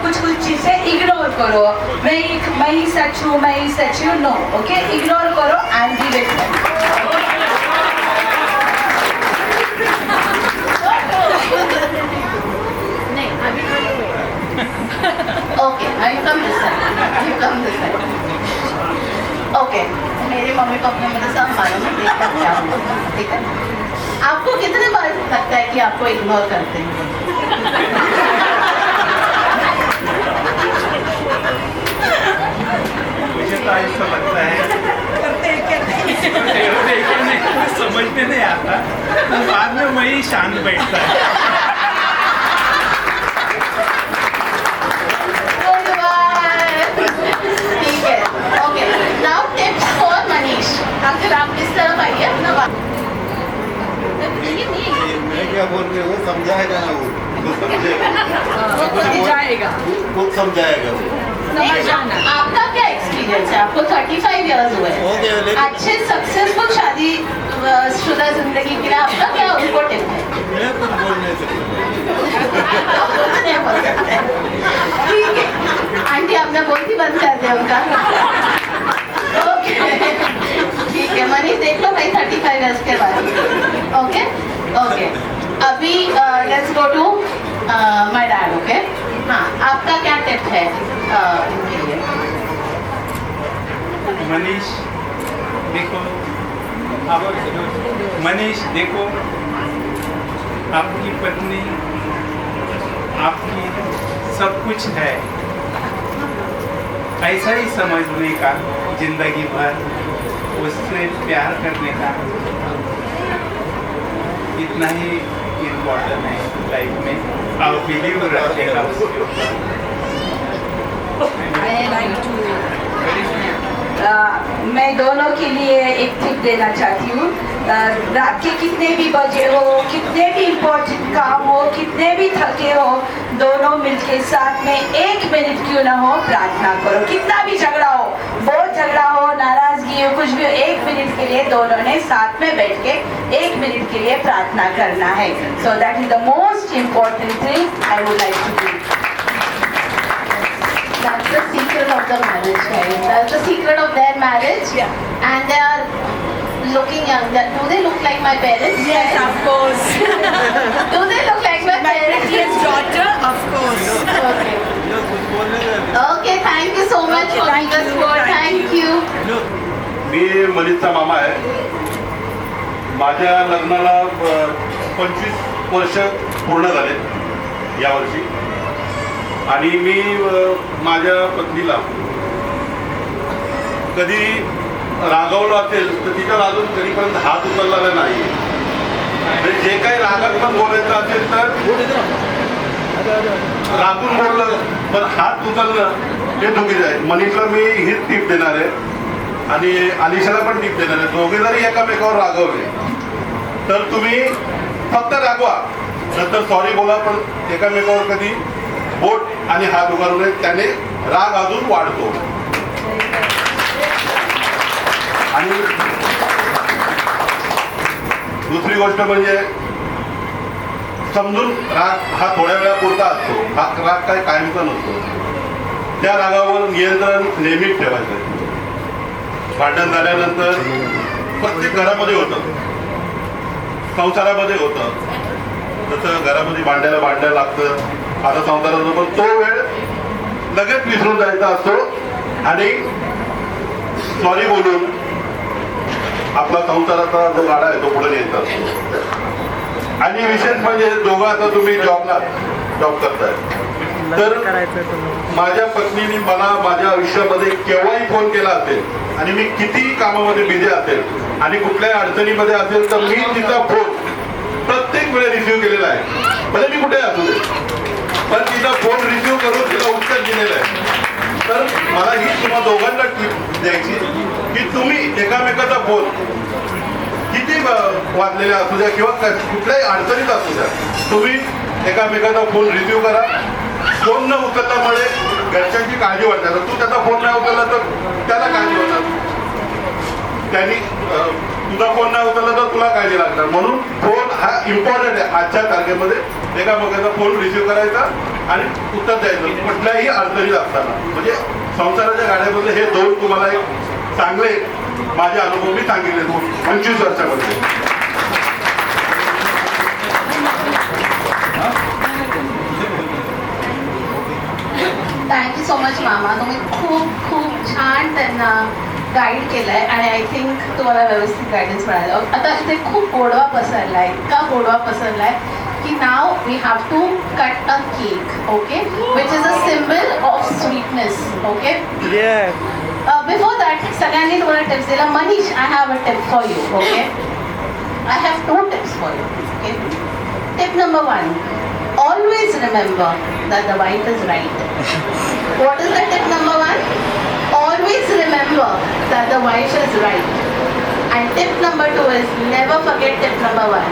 कुछ चीज़ें इग्नोर करो. मैं ही सच हूँ, मैं ही सच हूँ. नो, ओके, इग्नोर करो एंड बी विद देम. नहीं, अभी okay, I come this side. You come this side. Okay, मेरे मम्मी पापा ने मुझे सब मालूम है देखा क्या हुआ. ठीक है, आपको कितने बार लगता है कि आपको इग्नोर करते हैं? मुझे तो ऐसा लगता है समझने नहीं आता, तो बाद में वही शांत बैठता है. ठीक है, okay. Now tips for Manish. अगर आप इस तरफ आइए अपना बात. मैं क्या बोल रही हूँ, समझाएगा ना वो समझेगा, जाएगा खुद समझाएगा वो. आपका क्या एक्सपीरियंस है? आपको 35 इयर्स हुए हैं. अच्छे सक्सेसफुल शादी शुदा जिंदगी के लिए आपका क्या उनको टिप है? मैं कुछ बोल नहीं सकता. नहीं बोल सकते. ठीक है, आंटी आपने बोलती बंद कर दिया उनका. ओके, ठीक है. मनीष देख लो भाई 35 इयर्स के बाद. Okay, okay. अभी let's go to my dad. Okay, हाँ, आपका क्या टिप है इनके लिए? मनीष देखो, मनीष देखो, आपकी पत्नी आपकी सब कुछ है. ऐसा ही समझने का, जिंदगी भर उससे प्यार करने का, इतना ही इम्पोर्टेंट है लाइफ में. और बिलीव रखेगा उसके ऊपर. मैं दोनों के लिए एक टिप देना चाहती हूँ. रात के कितने भी बजे हो, कितने भी इम्पोर्टेंट काम हो, कितने भी थके हो, दोनों मिलके साथ में 1 मिनट क्यों ना हो प्रार्थना करो. कितना भी झगड़ा हो, बहुत झगड़ा हो, नाराजगी हो, कुछ भी हो, 1 मिनट के लिए दोनों ने साथ में बैठ के 1 मिनट के लिए प्रार्थना करना है. So that is the most important thing I would like to do. That's the secret of the marriage, guys. That's the secret of their marriage. Yeah. And they are looking young. Do they look like my parents? Yes, of course. Do they look like my parents? Yes, daughter, of course. Okay. Okay, thank you so much for being a sport. Thank you. मी मनीषचा मामा आहे. माझ्या लग्नाला 25 वर्ष पूर्ण झाले यावर्षी. आणि मी माझ्या पत्नीला कधी रागवलं असेल तर तिच्या अजून कधीपर्यंत हात उचललेला नाही. म्हणजे जे काही रागात्मक बोलायचं असेल तर रागून बोललं, पण हात उचलणं हे चुकीचं आहे. मनीषला मी हीच टीप देणार आहे आणि अलिशाला पण टीप देणार आहे. दोघे जरी एकामेकावर रागवले तर तुम्ही फक्त रागवा, नंतर सॉरी बोला, पण एकामेकावर कधी बोट आणि हात उगारू नये, त्याने राग अजून वाढतो. आणि दुसरी गोष्ट म्हणजे समजून राग हा थोड्या वेळापुरता असतो. हा राग काय कायमचा नसतो. त्या रागावर नियंत्रण नेहमीच ठेवायचं. भांडण झाल्यानंतर प्रत्येक घरामध्ये होतं, संसारामध्ये होतं. जसं घरामध्ये भांडायला लागतं, आता संसारात पण तो वेळ लगेच विसरून जायचा असतो. आणि सॉरी बोलून आपला संसाराचा जो गाडा आहे तो पुढे नेतात. आणि विशेष म्हणजे दोघं आता तुम्ही जॉब करताय, तर माझ्या पत्नीने मला माझ्या आयुष्यामध्ये केव्हाही फोन केला असेल आणि मी कितीही कामामध्ये बिझी असेल आणि कुठल्याही अडचणीमध्ये असेल तर मी तिचा फोन प्रत्येक वेळेस रिसिव्ह केलेला आहे. म्हणजे मी कुठे असू दे पण तिचा फोन रिसिव्ह करून तिला उत्तर दिलेलं आहे. तर मला ही तुम्हा दोघांना टिप द्यायची की तुम्ही एकामेकाचा फोन किती वाजलेले असू द्या किंवा कुठल्याही अडचणीत असू द्या, तुम्ही एकामेकाचा फोन रिसिव्ह करा. फोन न उचलल्यामुळे घरच्यांची काळजी वाटते. तू त्याचा फोन नाही उचलला तर त्याला काळजी होणार, त्यांनी तुझा फोन नाही उचलला तर तुला काळजी लागणार. म्हणून फोन हा इम्पॉर्टंट आहे. आजच्या तारखेमध्ये एकामेकाचा फोन रिसिव्ह करायचा आणि उत्तर द्यायचं कुठल्याही अडचणीत असताना. म्हणजे संसाराच्या गाड्यामध्ये हे दोन तुम्हाला एक चांगले माझे अनुभव मी सांगितले 25 वर्षामध्ये. थँक्यू सो मच मामा. तुम्ही खूप खूप छान त्यांना गाईड केलंय आणि आय थिंक तुम्हाला व्यवस्थित गायडन्स मिळालं. आता इथे खूप गोडवा पसरलाय, इतका गोडवा पसरलाय की now we have to cut a cake, okay, which is a symbol of sweetness. Okay, before that सगळ्यांनी तुम्हाला टिप्स दिला. Manish, I have a tip for you. Okay, I have 2 tips for you. Okay, tip number 1, always remember that the wife is right. What is the tip number 1? Always remember that the wife is right. And tip number 2 is never forget tip number 1.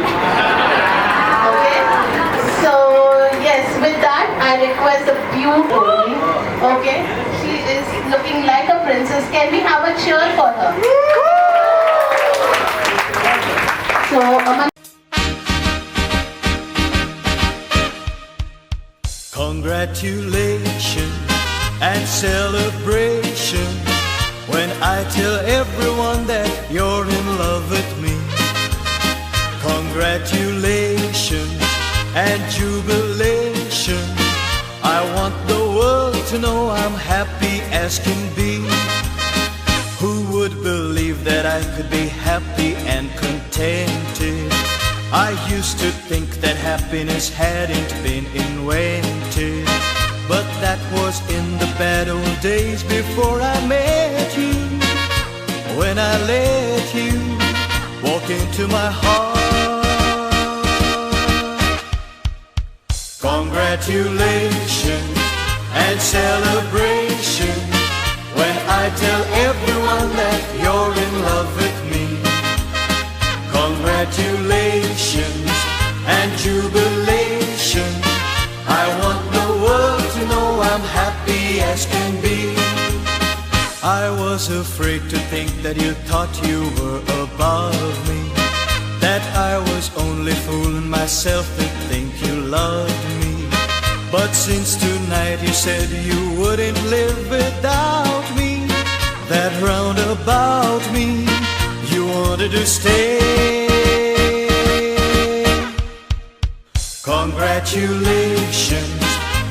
Okay, so yes, with that I request the beautiful, okay, she is looking like a princess. Can we have a cheer for her? So congratulations and celebration when I tell everyone that you're in love with me. Congratulations and jubilation. I want the world to know I'm happy as can be. Who would believe that I could be happy and contented? I used to think that happiness hadn't been invented, but that was in the bad old days before I met you. When I let you walk into my heart. Congratulations and celebration when I tell everyone that you're in love with me. Congratulations and jubilation. I want the world to know I'm happy as can be. I was afraid to think that you thought you were above me, that I was only fooling myself to think you loved me. But since tonight you said you wouldn't live without me, that round about me you wanted to stay. Congratulations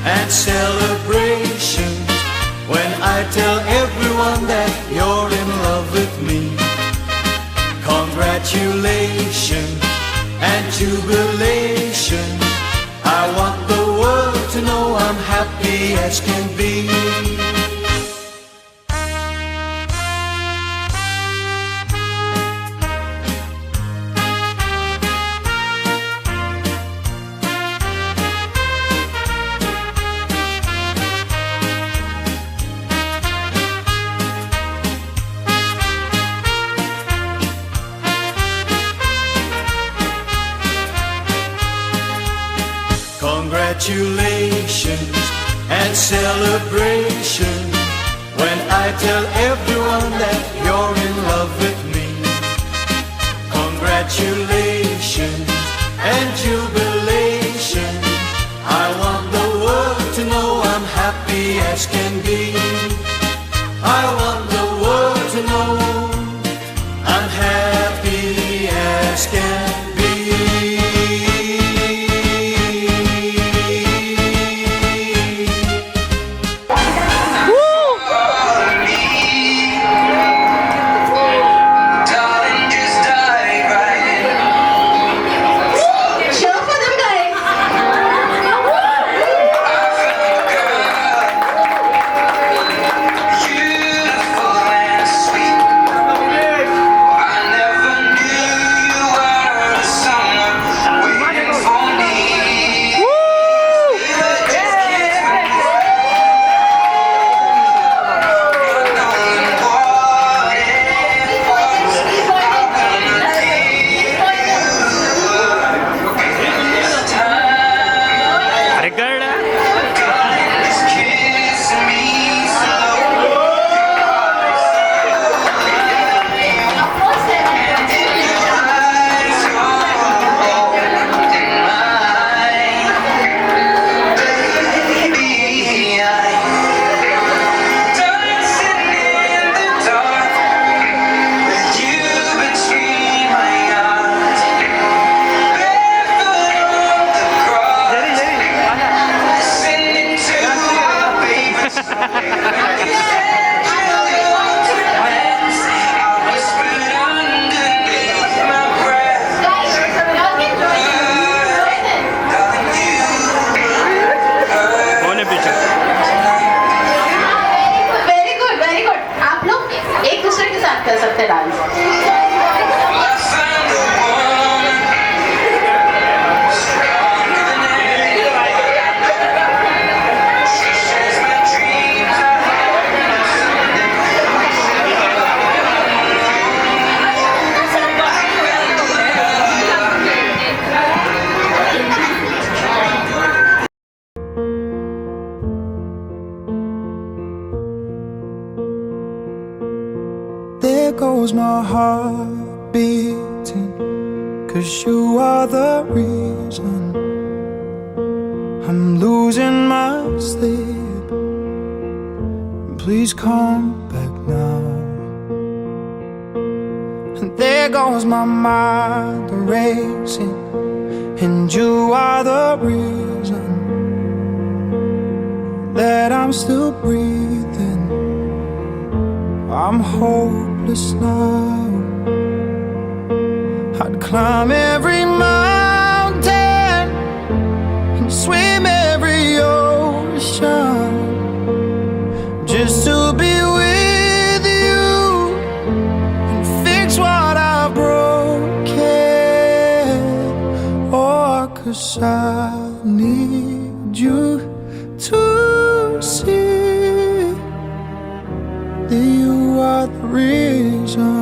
and celebrations when I tell everyone that you're in love with me. Congratulations and jubilation. I want the world to know I'm happy as can be. Congratulations and celebration when I tell everyone that you're in love with me. Congratulations and jubilation. I want the world to know I'm happy as can be. I want the world to know I'm happy as can be. goes my heart beating, 'cause you are the reason I'm losing my sleep. Please come back now. And there goes my mind racing, and you are the reason that I'm still breathing. I'm hopeless now. I'd climb every mountain and swim every ocean just to be with you and fix what I've broken. Oh, 'cause I need you to see that you are the reason.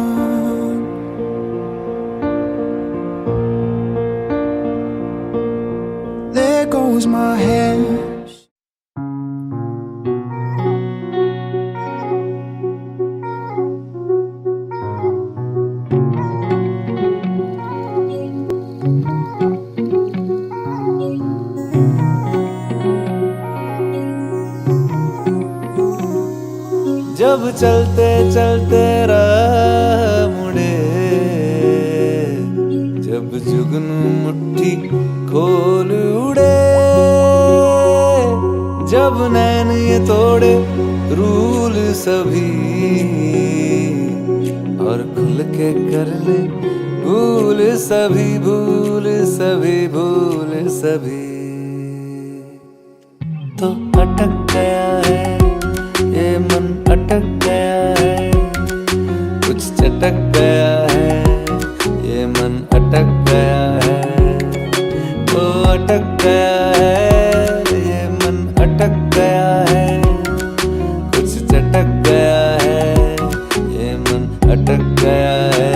There goes my head. जब चलते चलते राह मुड़े, जब जुगनू मुट्ठी खोल उड़े, जब नैन ये तोड़े रूल सभी और खुल के कर ले भूल सभी, भूल सभी, भूल सभी। तो अटक गया है ये मन, अटक गया है, कुछ चटक गया है ये मन, अटक गया है। तो अटक गया है ये मन, अटक गया है, कुछ चटक गया है ये मन, अटक गया है।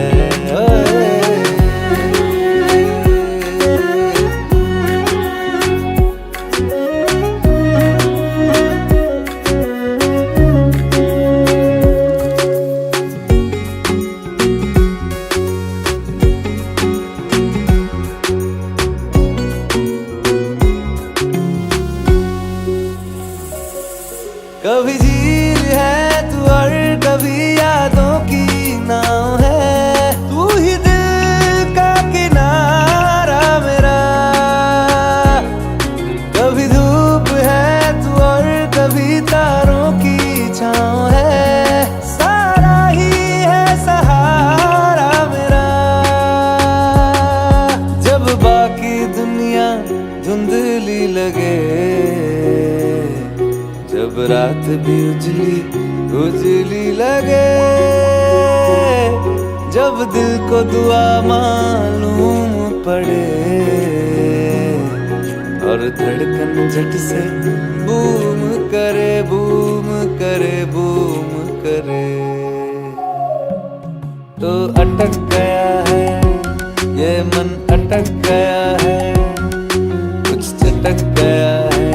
कभी झील है तू और कभी यादों की नाव है, तू ही दिल का किनारा मेरा। कभी धूप है तू और कभी तारों की छाँव है, सारा ही है सहारा मेरा। जब बाकी दुनिया धुंधली लगे, जब रात भी उजली उजली लगे, जब दिल को दुआ मालूम पड़े और धड़कन झट से बूम करे, बूम करे, बूम करे। तो अटक गया है ये मन, अटक गया है, कुछ चटक गया है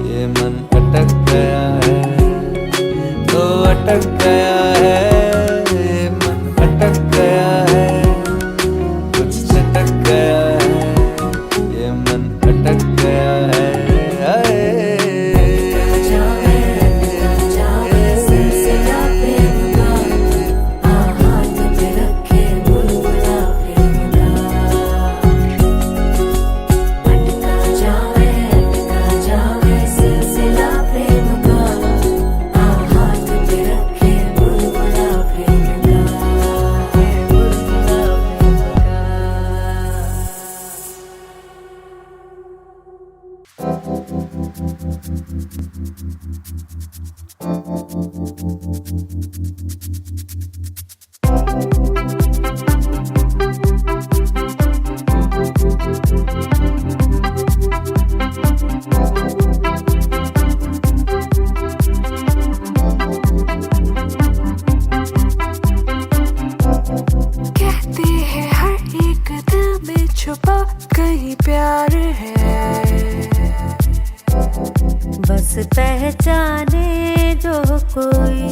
ये मन, अटक गया है। तो अटक गया है ये मन, अटक गया है, कुछ चटक गया है ये मन, अटक गया है। बस पहचाने जो कोई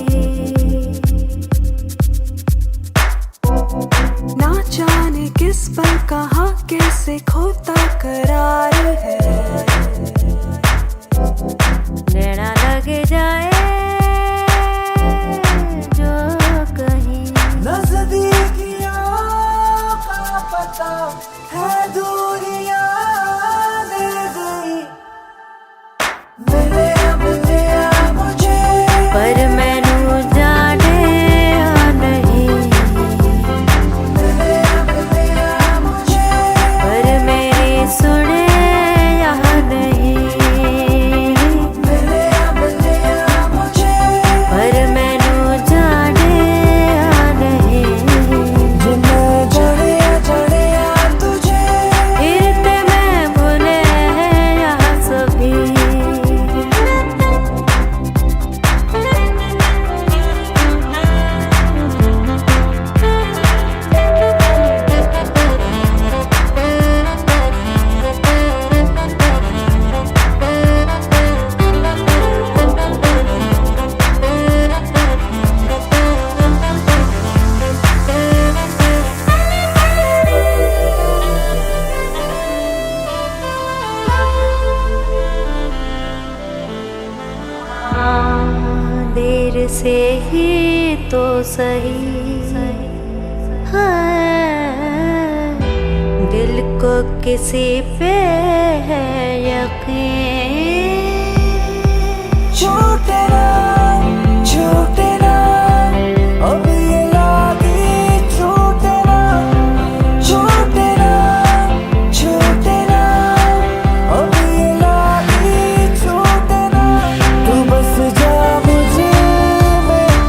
से ही तो सही, हाँ, दिल को किसी पे है यकीन। छूटे ना अब ये यादें, छूटे ना अब ये यादें, छूटे ना। तू बस जा मुझे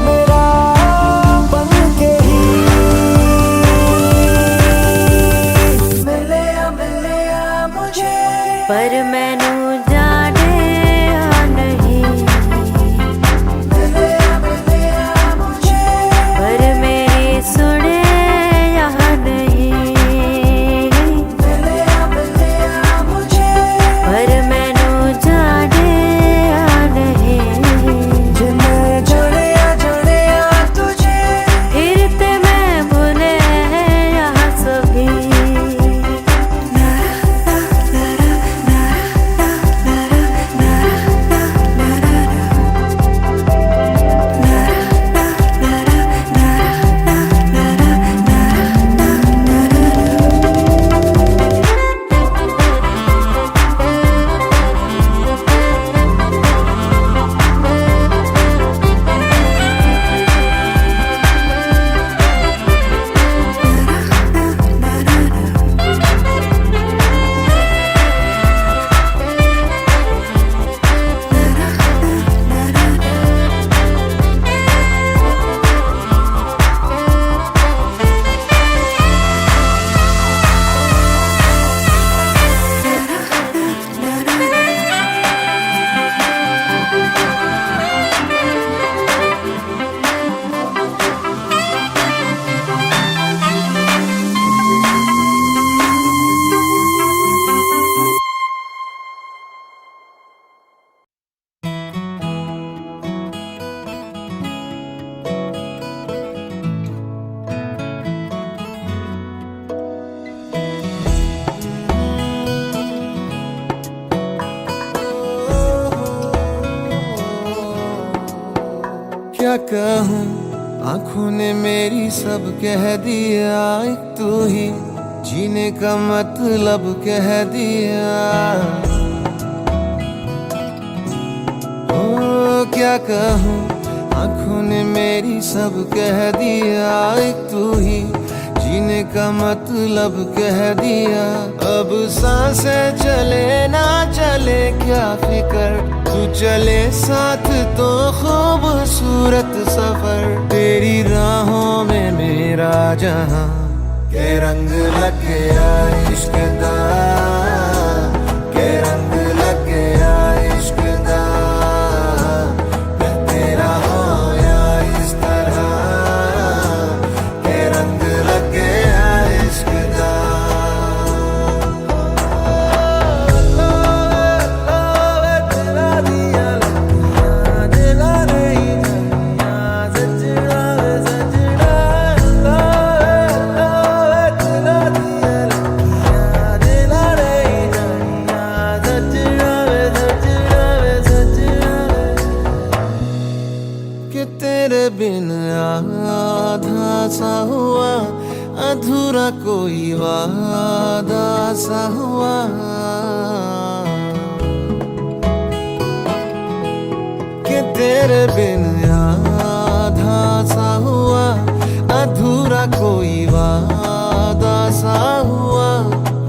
मेरा बन के ही, मिले या मुझे, पर मैनू जाने या नहीं, पर मेरी सुने या नहीं, पर मैनू जाने या नहीं। जे मैं जाने या तुझे, फिर ते मैं भूले या सभी। क्या कहूँ, आँखों ने मेरी सब कह दिया, एक तू ही जीने का मतलब कह दिया। ओ क्या कहूँ, आँखों ने मेरी सब कह दिया, एक तू ही जीने का मतलब कह दिया। अब सांसें चले ना चले क्या फिकर, तू चले साथ तो खूबसूरत सफर। तेरी राहों में मेरा जहां के रंग लग गया इश्क दा, के रंग लग गया इश्क दा। मैं तेरा होया इस तरह, के रंग लग गया इश्क दा। तेरे बिन आधा सा हुआ, अधूरा कोई वादा सा हुआ। कि तेरे बिन आधा सा हुआ, अधूरा कोई वादा सा हुआ।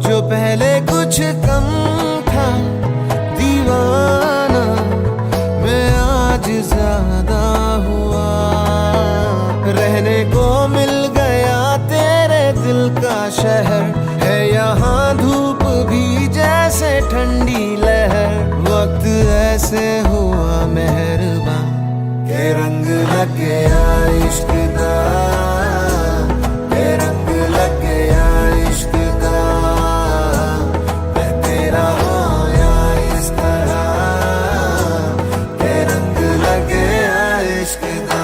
जो पहले कुछ कम था दीवाना, मैं आज ज्यादा हुआ। रहने को मिल गया तेरे दिल का शहर, है यहाँ धूप भी जैसे ठंडी लहर। वक्त ऐसे हुआ मेहरबान, के रंग लग गया इश्क दा, के रंग लग गया इश्क दा। मैं तेरा होया इस तरह, के रंग लग गया इश्क दा।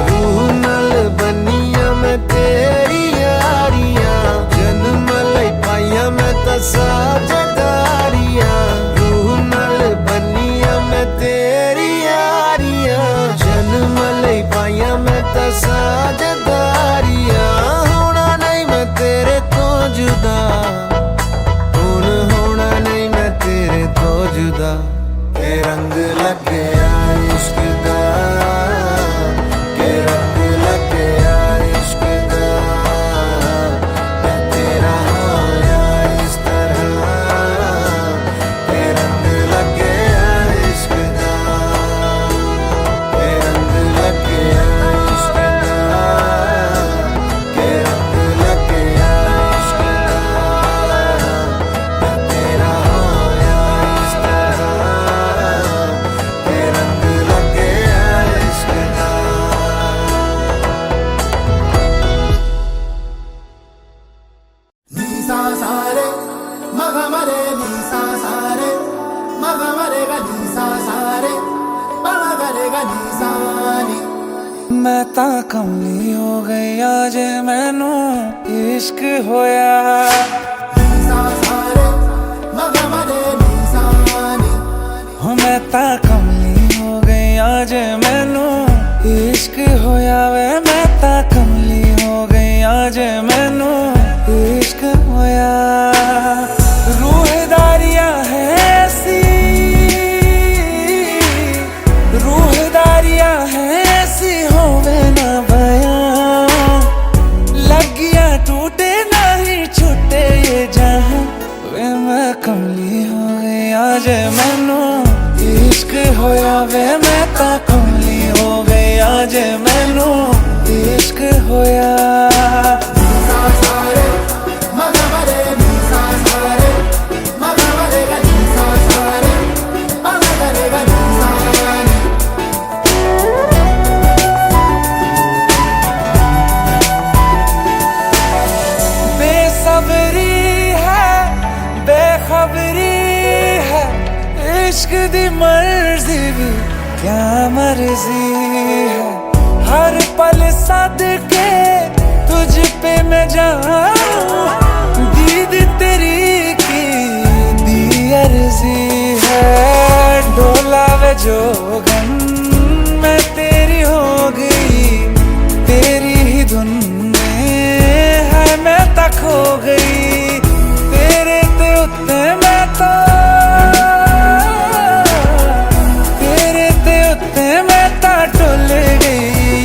रूह नल बनिया मैं तेरी यारियां, जन्म जुदा ਹੁਣ ਹੋਣਾ ਨਹੀਂ ਮੈਂ ਤੇਰੇ ਤੋਂ जुदा के रंग लग गया इश्क का के रंग लग गया इश्क का मैं तेरा होया इस तरह के रंग लग गया इश्क का के रंग लग गया इश्क का के रंग लग गया इश्क का मैं तेरा होया इस तरह के रंग लग गया इश्क का नी सा सा रे म ग म रे नी सा सा रे म ग म रे ग नी सा सा रे प म ग रे ग नी सा नी मैं तां कमली हो गई आज मैनू इश्क होया नी सा सा रे म ग म रे नी सा नी हो मैं तां कमली हो गई आज मैनू इश्क होया वे मैं तां कमली हो गई आज मैनू इश्क होया रूहदारियां है ऐसी रूहदारियां है ऐसी होवे ना बयां लगिया टूटे नहीं छूटे ये जहां वे मैं कमली हो गई आज मैनू इश्क होया वे मैं तां कमली हो गई आज मैनू इश्क होया सा सा रे म ग म रे नी सा सा रे म ग म रे ग नी सा सा रे प म ग रे ग नी सा नी बेसब्री है बेखबरी है इश्क दी मर्जी भी क्या मर्जी है हर पल सद के तुझ पे मैं जाऊं दीद तेरी की दी अर्जी है डोला वे जोगन मैं तेरी हो गई तेरी ही धुन में है मैं तक हो गई तेरे ते उत्ते मैं तो तेरे ते उत्ते मैं ता डुल गई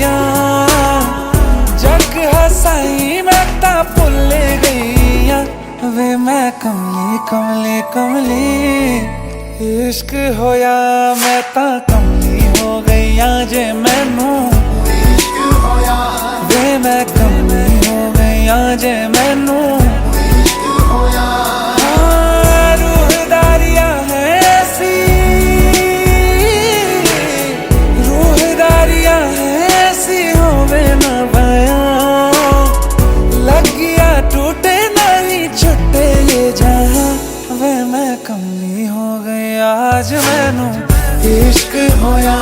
जग हसाई मैं ता भुल गई वे मैं कमली कमली कमली इश्क होया मैं ता कमली हो गई आज मैनू इश्क होया वे मैं कमली हो गई आज मैनू इश्क होया रूहदारियां है ऐसी रूहदारियां है ऐसी होवे ना बयां लगिया टूटे नहीं छुट्टे ये जहां वे मैं कमली हो गई आज मैनू इश्क होया